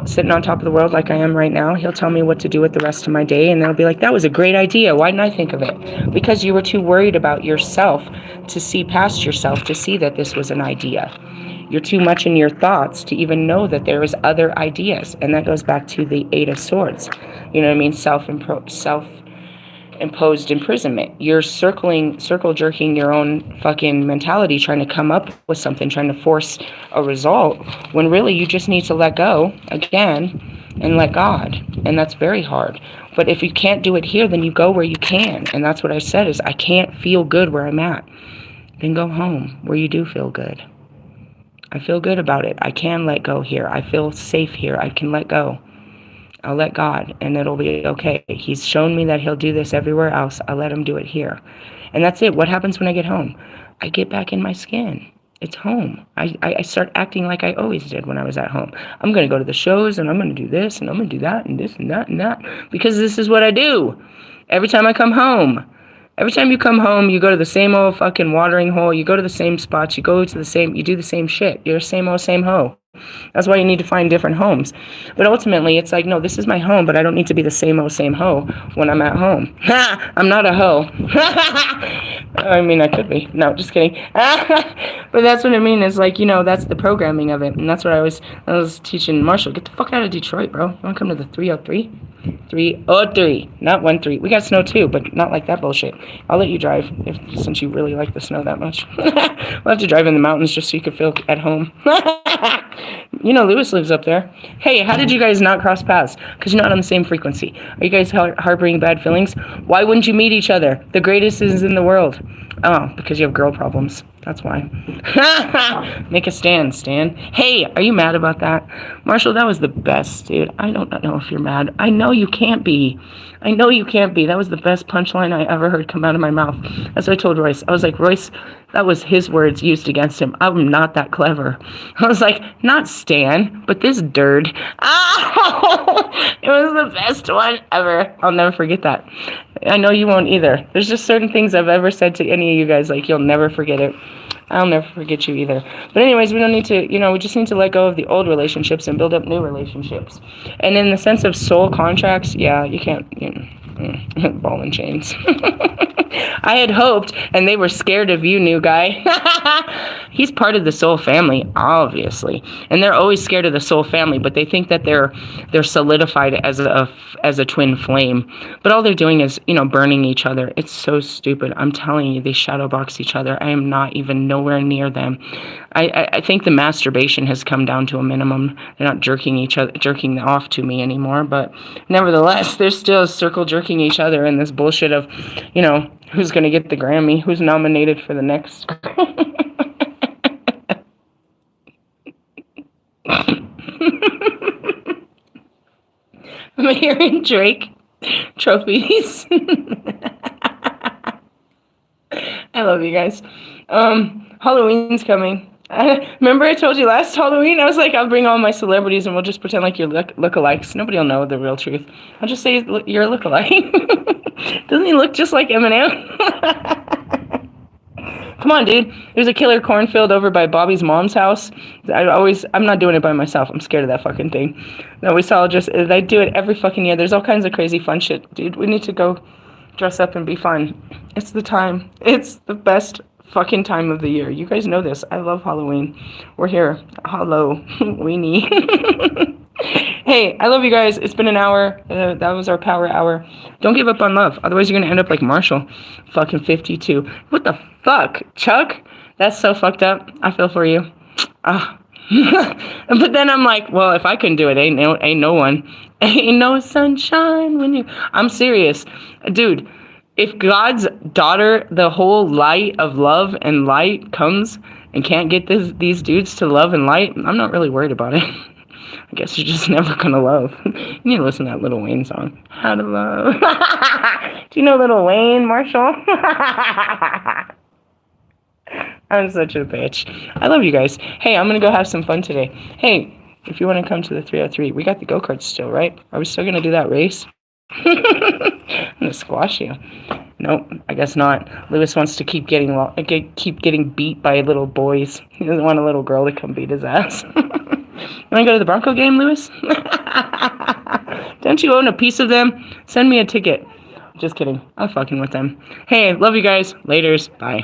sitting on top of the world like I am right now, he'll tell me what to do with the rest of my day, and I'll be like, that was a great idea. Why didn't I think of it? Because you were too worried about yourself to see past yourself, to see that this was an idea. You're too much in your thoughts to even know that there is other ideas. And that goes back to the Eight of Swords. You know what I mean? Self-imposed imprisonment. You're circle jerking your own fucking mentality, trying to come up with something, trying to force a result, when really you just need to let go again and let God. And that's very hard. But if you can't do it here, then you go where you can. And that's what I said, is I can't feel good where I'm at. Then go home where you do feel good. I feel good about it. I can let go here. I feel safe here. I can let go. I'll let God, and it'll be okay. He's shown me that he'll do this everywhere else. I'll let him do it here. And that's it. What happens when I get home? I get back in my skin. It's home. I start acting like I always did when I was at home. I'm going to go to the shows, and I'm going to do this, and I'm going to do that, and this, and that, and that, because this is what I do every time I come home. Every time you come home, you go to the same old fucking watering hole. You go to the same spots. You do the same shit. You're the same old same hoe. That's why you need to find different homes. But ultimately, it's like, no, this is my home, but I don't need to be the same old same hoe when I'm at home. I'm not a hoe. I mean, I could be. No, just kidding. But that's what I mean, is like, that's the programming of it. And that's what I was teaching Marshall. Get the fuck out of Detroit, bro. You want to come to the 303? 303, not 13. We got snow too, but not like that bullshit. I'll let you drive, since you really like the snow that much. We'll have to drive in the mountains just so you can feel at home. Lewis lives up there. Hey, how did you guys not cross paths? Because you're not on the same frequency. Are you guys harboring bad feelings? Why wouldn't you meet each other? The greatest is in the world. Oh, because you have girl problems. That's why. Make a stand, Stan. Hey, are you mad about that? Marshall, that was the best, dude. I don't know if you're mad. I know you can't be. That was the best punchline I ever heard come out of my mouth. That's what I told Royce. I was like, Royce, that was his words used against him. I'm not that clever. I was like, not Stan, but this dird. Oh, it was the best one ever. I'll never forget that. I know you won't either. There's just certain things I've ever said to any of you guys, like, you'll never forget it. I'll never forget you either. But anyways, we don't need to, we just need to let go of the old relationships and build up new relationships. And in the sense of soul contracts, yeah, you can't, Ball and chains. I had hoped, and they were scared of you, new guy. He's part of the soul family, obviously, and they're always scared of the soul family. But they think that they're solidified as a twin flame. But all they're doing is, burning each other. It's so stupid. I'm telling you, they shadow box each other. I am not even nowhere near them. I think the masturbation has come down to a minimum. They're not jerking off to me anymore. But nevertheless, they're still circle jerking each other in this bullshit of, who's going to get the Grammy? Who's nominated for the next? I'm hearing Drake trophies. I love you guys. Halloween's coming. Remember I told you last Halloween? I was like, I'll bring all my celebrities and we'll just pretend like you're lookalikes. Nobody will know the real truth. I'll just say you're a lookalike. Doesn't he look just like Eminem? Come on, dude. There's a killer cornfield over by Bobby's mom's house. I'm not doing it by myself. I'm scared of that fucking thing. No, I do it every fucking year. There's all kinds of crazy fun shit, dude. We need to go dress up and be fun. It's the time. It's the best fucking time of the year. You guys know this. I love Halloween. We're here. Hello, weenie. Hey, I love you guys. It's been an hour. That was our power hour. Don't give up on love. Otherwise, you're going to end up like Marshall. Fucking 52. What the fuck? Chuck? That's so fucked up. I feel for you. But then I'm like, well, if I couldn't do it, ain't no one. Ain't no sunshine when you... I'm serious. Dude, if God's daughter, the whole light of love and light comes and can't get these dudes to love and light, I'm not really worried about it. I guess you're just never gonna love. You need to listen to that Lil Wayne song. How to Love. Do you know Lil Wayne, Marshall? I'm such a bitch. I love you guys. Hey, I'm gonna go have some fun today. Hey, if you want to come to the 303, we got the go-karts still, right? Are we still gonna do that race? I'm gonna squash you. Nope, I guess not. Lewis wants to keep getting beat by little boys. He doesn't want a little girl to come beat his ass. You want to go to the Bronco game, Lewis? Don't you own a piece of them? Send me a ticket. Just kidding. I'm fucking with them. Hey, love you guys. Laters. Bye.